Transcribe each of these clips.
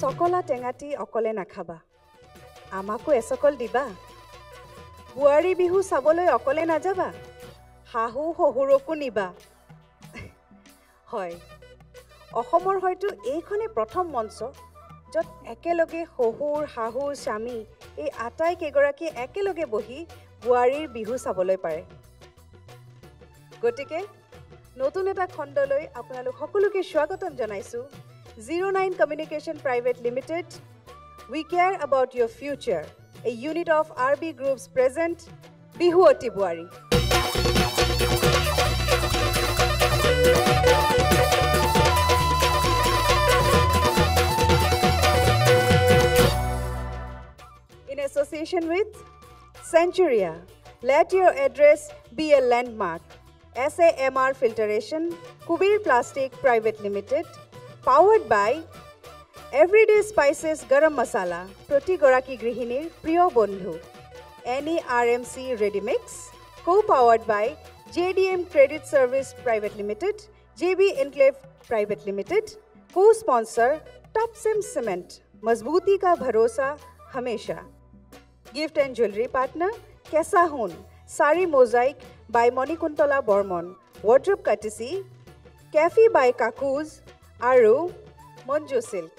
সকলা টেঙাটি অকলে নাখাবা আমাকো এসকল দিবা বুৱাৰী বিহু চাবলৈ অকলে নাযাবা হাহু শহুৰকো নিবা হয় অসমৰ হয়তো এইখনে প্ৰথম মঞ্চ য'ত একেলগে শহুৰ শাহু স্বামী এই আটাইকেইগৰাকী একেলগে বহি বুৱাৰীৰ বিহু চাবলৈ পাৰে গতিকে নতুন এটা খণ্ডলৈ আপোনালোক সকলোকে স্বাগতম জনাইছো 09 Communication Private Limited we care about your future a unit of RB Group's present Bihuoti Buari in association with Centuria let your address be a landmark SAMR Filtration Kubir Plastic Private Limited powered by Everyday Spices Garam Masala Proti Goraki Grihinir Priyo Bondhu Any RMC Ready Mix co-powered by JDM Credit Service Private Limited JB Enclave Private Limited co-sponsor Top Sim Cement Mazbooti Ka Bharosa Hamesha Gift and Jewelry Partner Kesa Hun Sari Mosaic by Monikuntala Bormon Wardrobe Courtesy Cafe by Kakuz আৰু Manju silk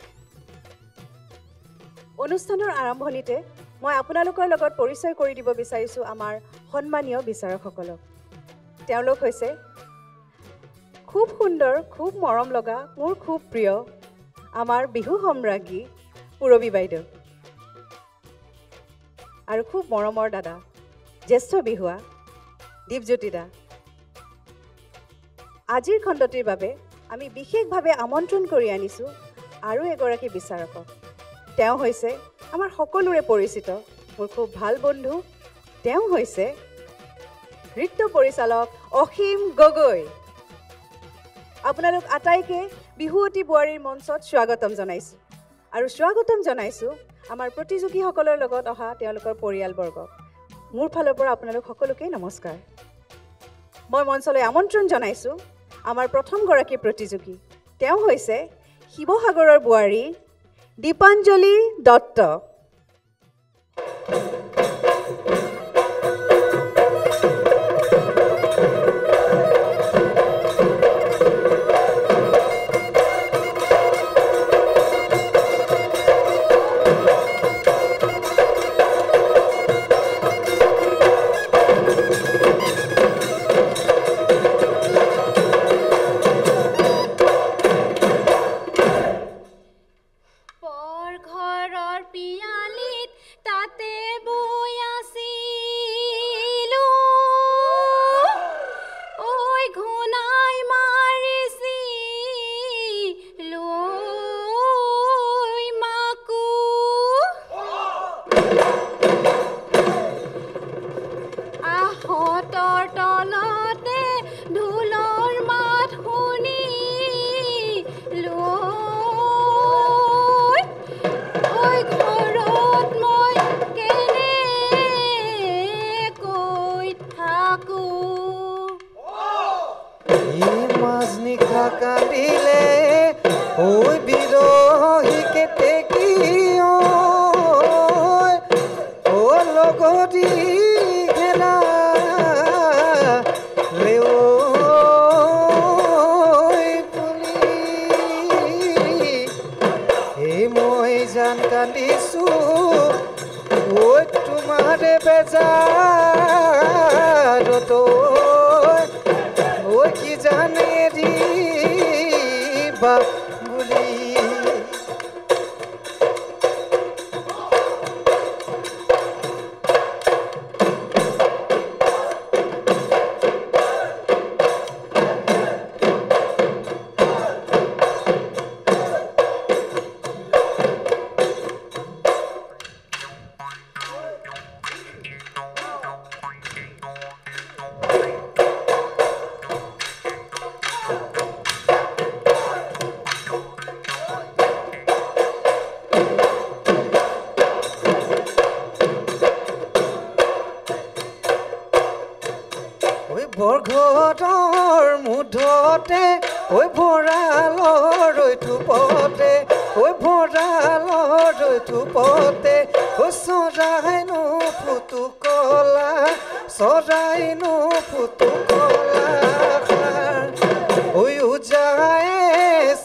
অনুষ্ঠানৰ আৰম্ভণিতে মই আপোনালোকৰ লগত পৰিচয় কৰি দিব বিচাৰিছো আমাৰ সন্মানীয় বিচাৰকসকলক তেওঁলোক হৈছে খুব সুন্দৰ খুব মৰম লগা মোৰ খুব প্ৰিয় আমাৰ বিহু সম্ৰাজ্ঞী পুৰবী বাইদেউ আৰু খুব মৰমৰ দাদা জ্যেষ্ঠ বিহুৱা দীপজ্যোতি দা আজিৰ খণ্ডটিৰ বাবে আমি বিশেষভাৱে আমন্ত্ৰণ কৰি আনিছো আৰু এগৰাকী বিচাৰকক তেওঁ হৈছে আমাৰ সকলোৰে পৰিচিত মোৰ খুব ভাল বন্ধু তেওঁ হৈছে নৃত্য পৰিচালক অসীম গগৈ আপোনালোক আটাইকে বিহুৱতী বুৱাৰীৰ মঞ্চত স্বাগতম জনাইছো আৰু স্বাগতম জনাইছো আমাৰ প্ৰতিযোগীসকলৰ লগত অহা তেওঁলোকৰ পৰিয়ালবৰ্গ মোৰ ফালৰ পৰা আপোনালোক সকলোকে নমস্কাৰ মই মঞ্চলৈ আমন্ত্ৰণ জনাইছো আমাৰ প্ৰথম গৰাকী প্ৰতিযোগী তেওঁ হৈছে শিৱসাগৰৰ বুৱাৰী দীপাঞ্জলি দত্ত বৰঘৰৰ মুধতে ঐ ভৰালৰ ঐ থোপতে ঐ ঐ ভঁৰালৰ ধূপতে চৰাইনো ফুটুকলা চৰাইনো ফুটুকলা ঐ উজাই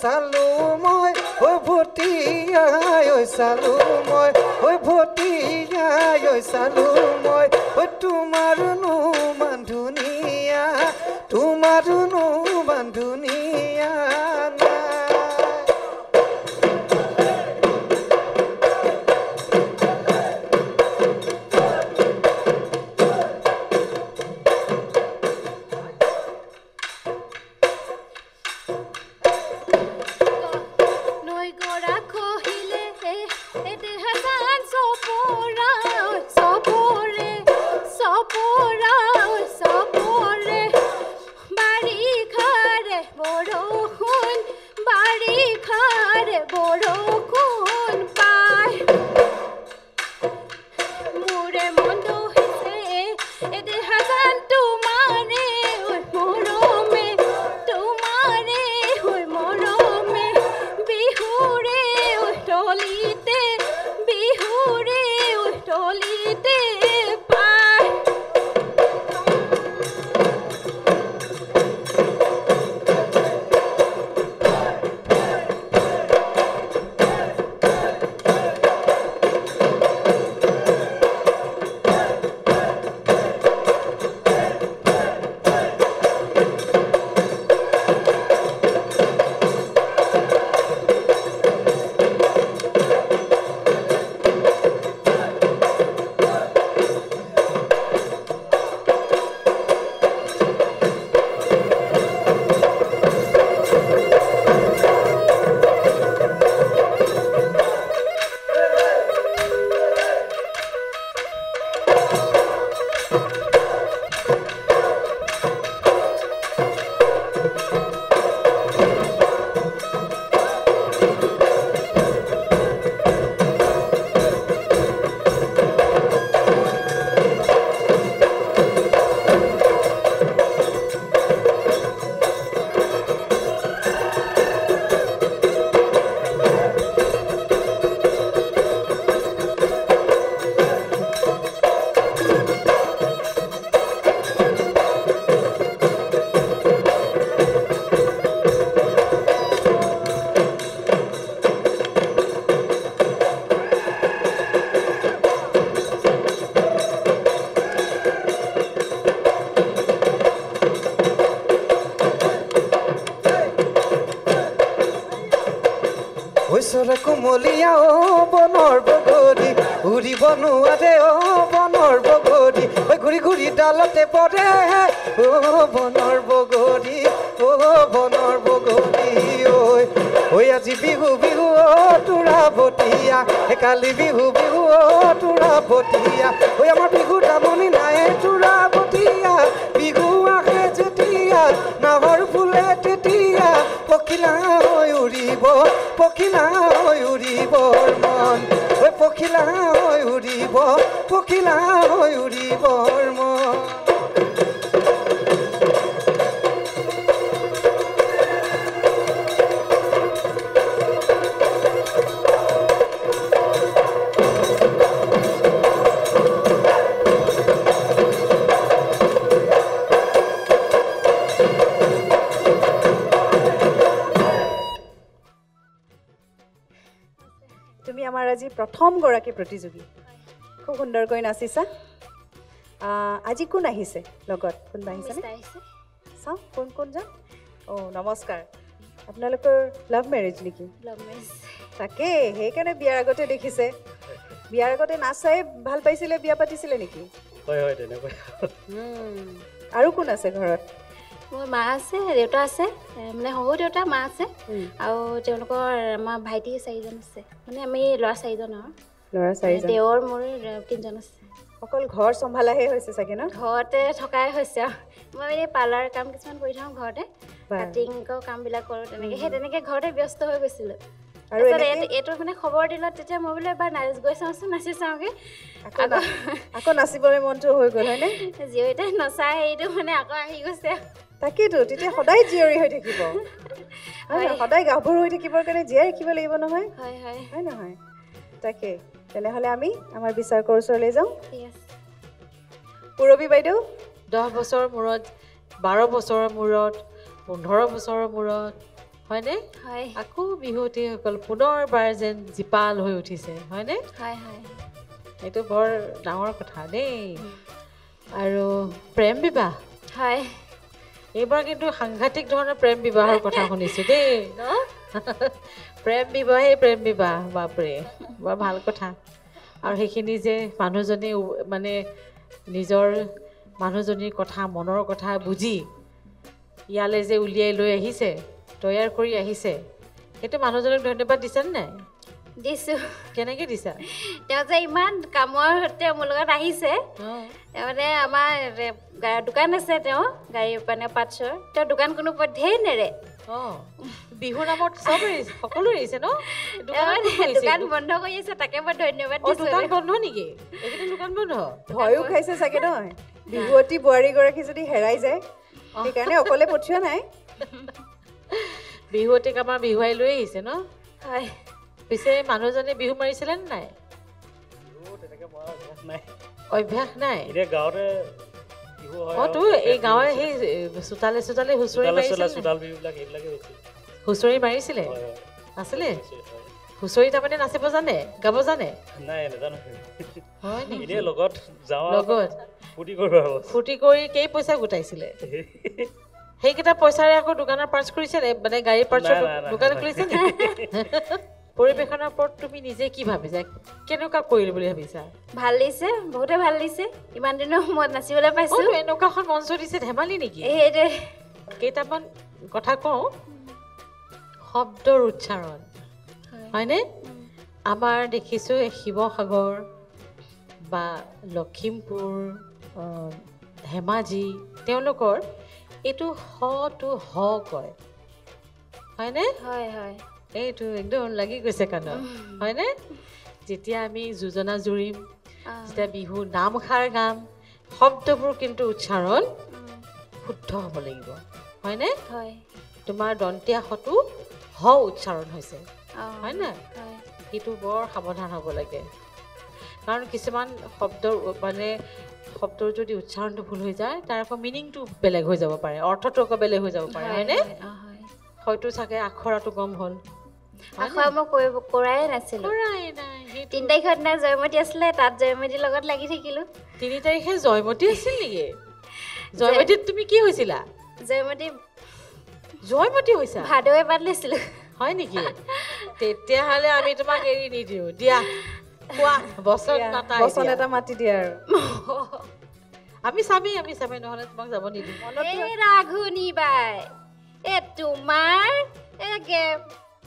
চালো মই ঐ ভটিয়াই ঐ চালো মই ঐ ভটিয়াই ঐ চালো মই ঐ তোমাৰনো বান্ধুনিয়া তোমাৰনো বান্ধুনিয়া চৰা কোমলীয়া বনৰ বগৰী উৰিব নোৱাৰে বনৰ বগৰী ঘূৰি ঘূৰি ডালতে পৰে বনৰ বগৰী বনৰ বগৰী ঐ আজি বিহু বিহু তোৰা ভটিয়া কালি বিহু বিহু তোৰা ভটিয়া আমাৰ বিহু দামনি নাই তোৰা ভটিয়া বিহু আহে যেতিয়া নাহৰ ফুলে তেতিয়া পখিলা হৈ উৰিব পখিলা হৈ উৰিবৰ মন পখিলা হৈ উৰিব পখিলা হৈ উৰিবৰ মন তুমি আমাৰ আজি প্ৰথম গৰাকী প্ৰতিযোগী খুব সুন্দৰকৈ নাচিছা আজি কোন আহিছে লগত কোন আহিছে চাওঁ কোন কোন যাম নমস্কাৰ আপোনালোকৰ লাভ মেৰেজ নেকি তাকে সেইকাৰণে বিয়াৰ আগতে দেখিছে বিয়াৰ আগতে নাচাই ভাল পাইছিলে বিয়া পাতিছিলে নেকি হয় হয় তেনেকৈ আৰু কোন আছে ঘৰত মোৰ মা আছে দেউতা আছে মানে সৰু দেউতা মা আছে আৰু তেওঁলোকৰ আমাৰ ভাইটি 4জন আছে মানে আমি ল'ৰা 4জন ল'ৰা 4জন দেওৰ মোৰ 3জন আছে অকল ঘৰ সম্ভালাহে হৈছে চাগে ন ঘৰতে থকাই হৈছে মই মানে পাৰ্লাৰ কাম কিছুমান কৰি থাকোঁ ঘৰতে কাটিঙৰ কামবিলাক কৰোঁ তেনেকৈ ঘৰতে ব্যস্ত হৈ গৈছিলোঁ আৰু এইটো মানে খবৰ দিলত তেতিয়া মই বোলে এবাৰ নাচ গৈ চাওঁচোন নাচি চাওঁগৈ আকৌ নাচিবলৈ মনটো হৈ গ'ল হয়নে জীয়তে নচাই সেইটো মানে আকৌ আহি গৈছে তাকেতো তেতিয়া সদায় জীয়ৰী হৈ থাকিব সদায় গাভৰু হৈ থাকিবৰ কাৰণে জীয়াই ৰাখিব লাগিব নহয় হয় নহয় তাকে তেনেহ'লে আমি আমাৰ বিচাৰকৰ ওচৰলৈ যাওঁ পূৰবী বাইদেউ 10 বছৰৰ মূৰত 12 বছৰৰ মূৰত 15 বছৰৰ মূৰত হয়নে আকৌ বিহুৱতীসকল পুনৰবাৰ যেন জীপাল হৈ উঠিছে হয়নে এইটো বৰ ডাঙৰ কথা দেই আৰু প্ৰেম বিবাহ এইবাৰ কিন্তু সাংঘাতিক ধৰণৰ প্ৰেম বিবাহৰ কথা শুনিছোঁ দেই ন প্ৰেম বিবাহ বাপৰে বৰ ভাল কথা আৰু সেইখিনি যে মানুহজনী মানে নিজৰ মানুহজনীৰ কথা মনৰ কথা বুজি ইয়ালৈ যে উলিয়াই লৈ আহিছে তৈয়াৰ কৰি আহিছে সেইটো মানুহজনক ধন্যবাদ দিছেনে নাই দিছোঁ কেনেকৈ দিছা তেওঁ যে ইমান কামৰ সৈতে মোৰ লগত আহিছে মানে আমাৰ দোকান আছে তেওঁ গাড়ী মানে পাৰ্টছৰ তেওঁ দোকান কোনো পধ্যেই নেৰে বিহু নামত চব সকলো এৰিছে ন দোকান বন্ধ কৰি আছে তাকে মই ধন্যবাদ দিছোঁ দোকান বন্ধ নেকি এইকেইটা দোকান বন্ধ ভয়ো খাইছে চাগে নহয় বিহুৱতী বোৱাৰীগৰাকী যদি হেৰাই যায় সেইকাৰণে অকলে পঠিওৱা নাই বিহুৱতীক আমাৰ বিহুৱাই লৈ আহিছে ন হয় পিছে মানুহজনে বিহু মাৰিছিলে নে নাই অভ্যাস নাই তো এই গাঁৱৰ সেই চোতালে চোতালে হুঁচৰি মাৰিছিলে আছিলে হুঁচৰি তাৰমানে নাচিব জানে গাব জানে লগত ফূৰ্তি কৰি কেই পইচা গোটাইছিলে সেইকেইটা পইচাৰে আকৌ দোকানৰ পাৰ্চ কৰিছে মানে গাড়ীৰ পাৰ্চৰ দোকান খুলিছে নে পৰিৱেশনৰ ওপৰত তুমি নিজে কি ভাবিছা কেনেকুৱা কৰিলো বুলি ভাবিছা ভাল লাগিছে বহুতে ভাল লাগিছে ইমান দিনৰ মই নাচিবলৈ পাইছোঁ এনেকুৱাখন মঞ্চ দিছে ধেমালি নেকি কেইটামান কথা কওঁ শব্দৰ উচ্চাৰণ হয়নে আমাৰ দেখিছোঁ শিৱসাগৰ বা লখিমপুৰ ধেমাজি তেওঁলোকৰ এইটো হটো হ কয় হয়নে হয় এইটো একদম লাগি গৈছে কাণত হয়নে যেতিয়া আমি যোজনা জুৰিম যেতিয়া বিহু নামষাৰ গাম শব্দবোৰ কিন্তু উচ্চাৰণ শুদ্ধ হ'ব লাগিব হয়নে তোমাৰ দন্তীয়া হটো হ উচ্চাৰণ হৈছে হয় নাই সেইটো বৰ সাৱধান হ'ব লাগে কাৰণ কিছুমান শব্দৰ মানে শব্দৰ যদি উচ্চাৰণটো ভুল হৈ যায় তাৰ আকৌ মিনিংটো বেলেগ হৈ যাব পাৰে অৰ্থটো আকৌ বেলেগ হৈ যাব পাৰে হয়নে হয়তো চাগে আখৰাটো কম হ'ল আখৰা মই কৰাই নাছিলোঁ 3 তাৰিখৰ দিনা জয়মতী আছিলে তাত জয়মতীৰ লগত লাগি থাকিলোঁ 3 তাৰিখে জয়মতী আছিল নেকি জয়মতীত তুমি কি হৈছিলা জয়মতী হৈছা ভাদৱে পাত লৈছিলোঁ হয় নেকি তেতিয়াহ'লে আমি তোমাক এৰি নিদিওঁ দিয়া কোৱা বচন এটা মাতি দিয়া আৰু আমি চামেই নহ'লে তোমাক যাব নিদিওঁ ৰাঘুনী বাই তোমাৰ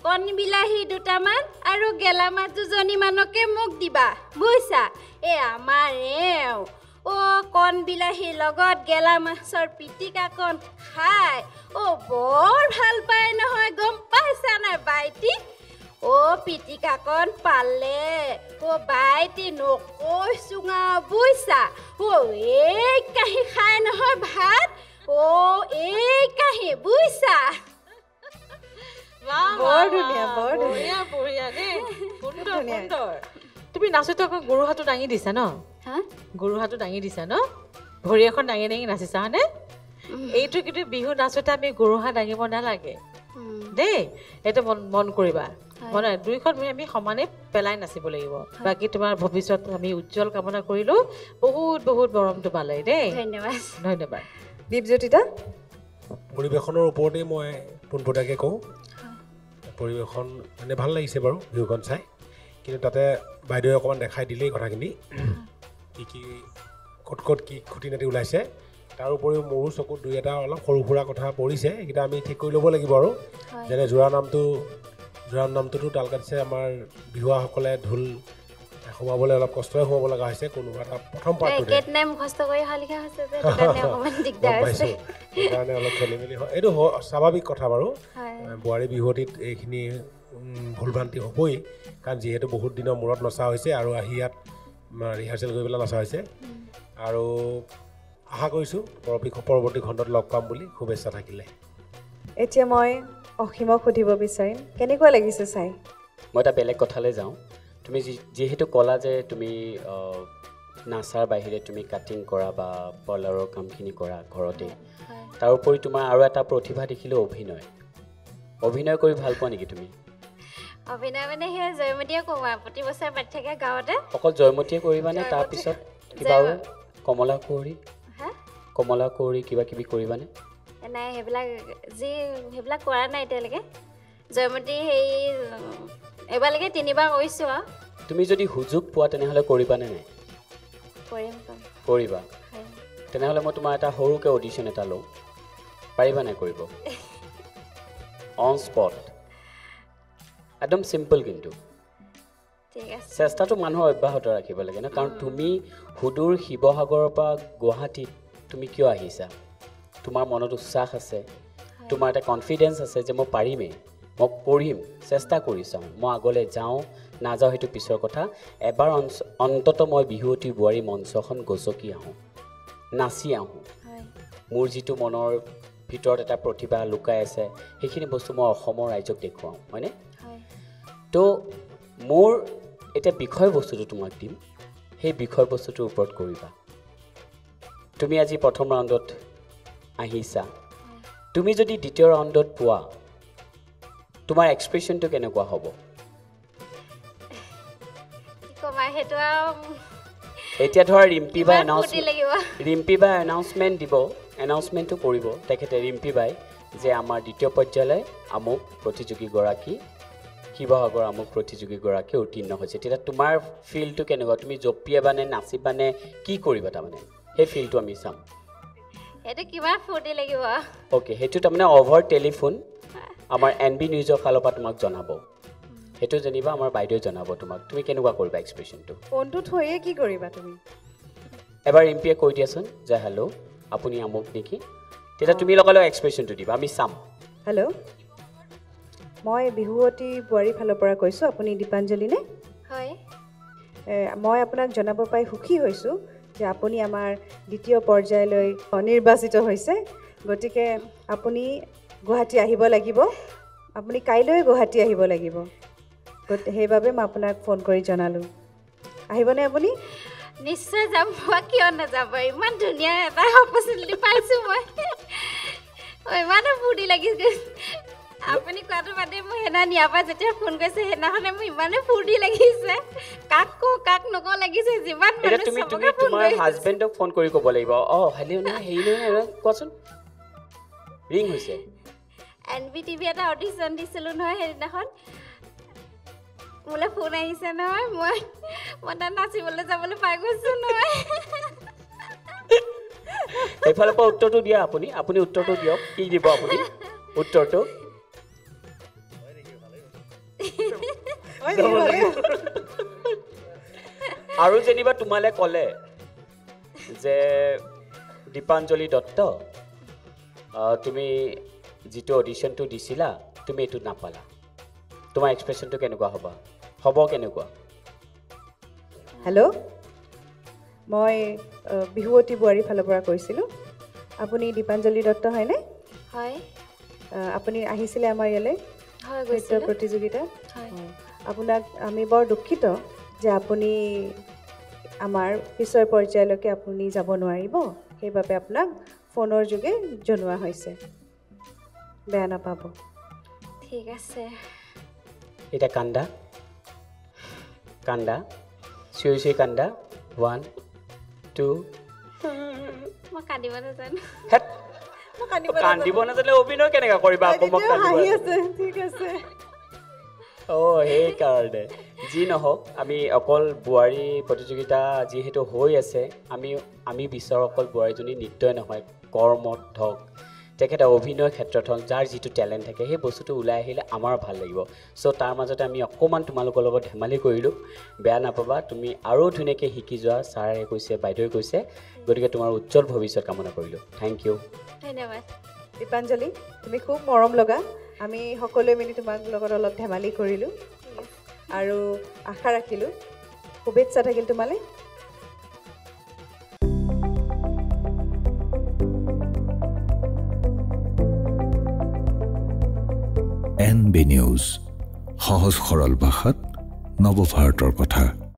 কণ বিলাহী দুটামান আৰু গেলামাত দুজনীমানকে মোক দিবা বুজিছা আমাৰ কণ বিলাহীৰ লগত গেলা মাছৰ পিটিকাকণ খাই বৰ ভাল পায় নহয় গম পাইছা নাই বাইটি পিটিকাকণ পালে বাইটি নকৈছোঙা বুজিছা এই কাঁহী খাই নহয় ভাত এই কাঁহী বুজিছা তুমি নাচোতে আকৌ গৰু হাতটো দাঙি দিছা ন ভৰি এখন দাঙি নাচিছা হয়নে এইটো কিন্তু বিহু নাচোতে আমি গৰু হাত দাঙিব নালাগে দেই এইটো মন কৰিবা মানে দুইখন ভৰি আমি সমানে পেলাই নাচিব লাগিব বাকী তোমাৰ ভৱিষ্যত আমি উজ্জ্বল কামনা কৰিলোঁ বহুত বহুত মৰমটো পালে দেই ধন্যবাদ দীপজ্যোতিতা পৰিৱেশনৰ ওপৰতে মই পোনপটীয়াকৈ কওঁ পৰিৱেশন মানে ভাল লাগিছে বাৰু বিহুখন চাই কিন্তু তাতে বাইদেৱে অকণমান দেখাই দিলেই কথাখিনি কি ক'ত কি খুটি নাটি ওলাইছে তাৰ উপৰিও মোৰো চকুত দুই এটা অলপ সৰু সুৰা কথা পৰিছে এইকেইটা আমি ঠিক কৰি ল'ব লাগিব আৰু যেনে জোৰা নামটোতো তাল কাটিছে আমাৰ বিহুৱাসকলে ঢোল সোমাবলৈ অলপ কষ্টৰে সোমাব লগা হৈছে কোনোবা এটা প্ৰথম পাৰ্টটোতে সেইকাৰণে অলপ খেলি মেলি হয় এইটো স্বাভাৱিক কথা বাৰু বোৱাৰী বিহুৱতীত এইখিনি ভুল ভ্ৰান্তি হ'বই কাৰণ যিহেতু বহুত দিনৰ মূৰত নচা হৈছে আৰু আহি ইয়াত ৰিহাৰ্চেল কৰি পেলাই নচা হৈছে আৰু আশা কৰিছোঁ পৰৱৰ্তী খণ্ডত লগ পাম বুলি শুভেচ্ছা থাকিলে। এতিয়া মই অসীমক সুধিব বিচাৰিম, কেনেকুৱা লাগিছে চাই? মই এটা বেলেগ কথালৈ যাওঁ। তুমি যিহেতু ক'লা যে তুমি নাচাৰ বাহিৰে তুমি কাটিং কৰা বা পাৰ্লাৰৰ কামখিনি কৰা ঘৰতে, তাৰোপৰি তোমাৰ আৰু এটা প্ৰতিভা দেখিলোঁ অভিনয়। অভিনয় কৰি ভাল পোৱা নেকি তুমি? অভিনয় মানে সেই জয়মতীয়ে কৰোঁ, প্ৰতি বছৰে পাতি থাকে গাঁৱতে। অকল জয়মতীয়ে কৰিবানে? তাৰপিছত কিবা আৰু কমলা কুঁৱৰী কিবা কিবি কৰিবানে? নাই, সেইবিলাক কৰা নাই এতিয়ালৈকে। জয়মতী এইবাৰলৈকে 3বাৰ কৰিছোঁ আৰু। তুমি যদি সুযোগ পোৱা তেনেহ'লে কৰিবানে নাই? কৰিবা। তেনেহ'লে মই তোমাৰ এটা সৰুকৈ অডিশ্যন এটা লওঁ, পাৰিবা নাই কৰিব? অন স্পট, একদম চিম্পল, কিন্তু চেষ্টাটো মানুহৰ অব্যাহত ৰাখিব লাগে ন। কাৰণ তুমি সুদূৰ শিৱসাগৰৰ পৰা গুৱাহাটীত তুমি কিয় আহিছা? তোমাৰ মনত উৎসাহ আছে, তোমাৰ এটা কনফিডেঞ্চ আছে যে মই পাৰিমেই, মই কৰিম, চেষ্টা কৰি চাওঁ, মই আগলৈ যাওঁ নাযাওঁ সেইটো পিছৰ কথা। এবাৰ অন্ততঃ মই বিহুৱতী বোৱাৰী মঞ্চখন গচকি আহোঁ, নাচি আহোঁ। মোৰ যিটো মনৰ ভিতৰত এটা প্ৰতিভা লুকাই আছে সেইখিনি বস্তু মই অসমৰ ৰাইজক দেখুৱাওঁ, হয়নে? তো মোৰ এতিয়া বিষয়বস্তুটো তোমাক দিম, সেই বিষয়বস্তুটোৰ ওপৰত কৰিবা। তুমি আজি প্ৰথম ৰাউণ্ডত আহিছা, তুমি যদি দ্বিতীয় ৰাউণ্ডত পোৱা তোমাৰ এক্সপ্ৰেশ্যনটো কেনেকুৱা হ'ব? এতিয়া ধৰা ৰিম্পী বাই এনাউন্সমেণ্ট দিব, এনাউন্সমেণ্টটো কৰিব তেখেতে, ৰিম্পী বাই, যে আমাৰ দ্বিতীয় পৰ্যায়লৈ আমুক প্ৰতিযোগীগৰাকী, শিৱসাগৰ আমুক প্ৰতিযোগীগৰাকী উত্তীৰ্ণ হৈছে। তেতিয়া তোমাৰ ফিলটো কেনেকুৱা? তুমি জঁপিয়াবানে, নাচিবানে, কি কৰিবা? তাৰমানে সেই ফিলটো আমি চাম। অ'কে, সেইটো তাৰমানে অভাৰ টেলিফোন আমাৰ NB নিউজৰ ফালৰ পৰা তোমাক জনাব, সেইটো জানিবা, আমাৰ বাইদেৱে জনাব তোমাক। তুমি কেনেকুৱা কৰিবা এক্সপ্ৰেশ্যনটো? ফোনটো থৈয়ে কি কৰিবা তুমি? এবাৰ ৰিম্পীয়ে কৈ দিয়াচোন যে হেল্ল' আপুনি আমুক নেকি, তেতিয়া তুমি লগালগ এক্সপ্ৰেশ্যনটো দিবা, আমি চাম। হেল্ল', মই বিহুৱতী বোৱাৰীৰ ফালৰ পৰা কৈছোঁ, আপুনি দীপাঞ্জলি নে? হয়। মই আপোনাক জনাব পাই সুখী হৈছোঁ যে আপুনি আমাৰ দ্বিতীয় পৰ্যায়লৈ নিৰ্বাচিত হৈছে। গতিকে আপুনি গুৱাহাটী আহিব লাগিব, আপুনি কাইলৈ গুৱাহাটী আহিব লাগিব। সেইবাবে মই আপোনাক ফোন কৰি জনালোঁ। আহিবনে আপুনি? নিশ্চয় যাম, কিয় নাযাব? ইমান ধুনীয়া এটা অপৰচুনিটি পাইছোঁ মই, ইমানে ফূৰ্তি লাগিছে। আপুনি কোৱাটো বাদে মই সেইদিনা নিয়াৰ পৰা যেতিয়া ফোন কৰিছে সেইদিনাখনে মোৰ ইমানে ফূৰ্তি লাগিছে, কাক কওঁ কাক নকওঁ লাগিছে। যিমান তুমি তোমাৰ হাজবেণ্ডক ফোন কৰি ক'ব লাগিব, হেল্ল' নহয় হেৰি নহয়, কোৱাচোন ৰিং হৈছে। NB TV এটা অডিশ্যন দিছিলোঁ নহয় সেইদিনাখন, মোলৈ ফোন আহিছে নহয়, মই তাত নাচিবলৈ যাবলৈ পাই গৈছোঁ নহয়। সেইফালৰ পৰা উত্তৰটো দিয়া, আপুনি উত্তৰটো দিয়ক, কি দিব আপুনি উত্তৰটো? আৰু যেনিবা তোমালৈ ক'লে যে দীপাঞ্জলি দত্ত, তুমি যিটো অডিশ্যনটো দিছিলা তুমি এইটোত নাপালা, তোমাৰ এক্সপ্ৰেশ্যনটো কেনেকুৱা হ'ব কেনেকুৱা? হেল্ল', মই বিহুৱতী বোৱাৰীৰ ফালৰ পৰা কৈছিলোঁ, আপুনি দীপাঞ্জলি দত্ত হয়নে? হয়। আপুনি আহিছিলে আমাৰ ইয়ালৈ নৃত্য প্ৰতিযোগিতাত। আপোনাক আমি বৰ দুখিত যে আপুনি আমাৰ পিছৰ পৰ্যায়লৈকে আপুনি যাব নোৱাৰিব, সেইবাবে আপোনাক ফোনৰ যোগে জনোৱা হৈছে, বেয়া নাপাব। ঠিক আছে। এতিয়া কান্দা চিঞৰি কান্দা, 1 2। মই কান্দিব নাজানো। কান্দিব নাজানিলে অভিনয় কেনেকৈ কৰিবা? ঠিক আছে। সেইকাৰণে যি নহওক, আমি অকল বোৱাৰী প্ৰতিযোগিতা যিহেতু হৈ আছে, আমি বিচাৰোঁ অকল বোৱাৰীজনী নৃত্যই নহয়, কৰ্মত হওক, তেখেতে অভিনয় ক্ষেত্ৰত হওক, যাৰ যিটো টেলেণ্ট থাকে সেই বস্তুটো ওলাই আহিলে আমাৰ ভাল লাগিব। চ' তাৰ মাজতে আমি অকণমান তোমালোকৰ লগত ধেমালি কৰিলোঁ, বেয়া নাপাবা। তুমি আৰু ধুনীয়াকৈ শিকি যোৱা, ছাৰে কৈছে, বাইদেৱে কৈছে, গতিকে তোমাৰ উজ্জ্বল ভৱিষ্যত কামনা কৰিলোঁ। Thank you. ধন্যবাদ। দীপাঞ্জলি, তুমি খুব মৰম লগা, আমি সকলোৱে মিলি তোমাৰ লগত অলপ ধেমালি কৰিলোঁ আৰু আশা ৰাখিলোঁ। শুভেচ্ছা থাকিল তোমালৈ। NB নিউজ, সহজ সৰল ভাষাত নৱভাৰতৰ কথা।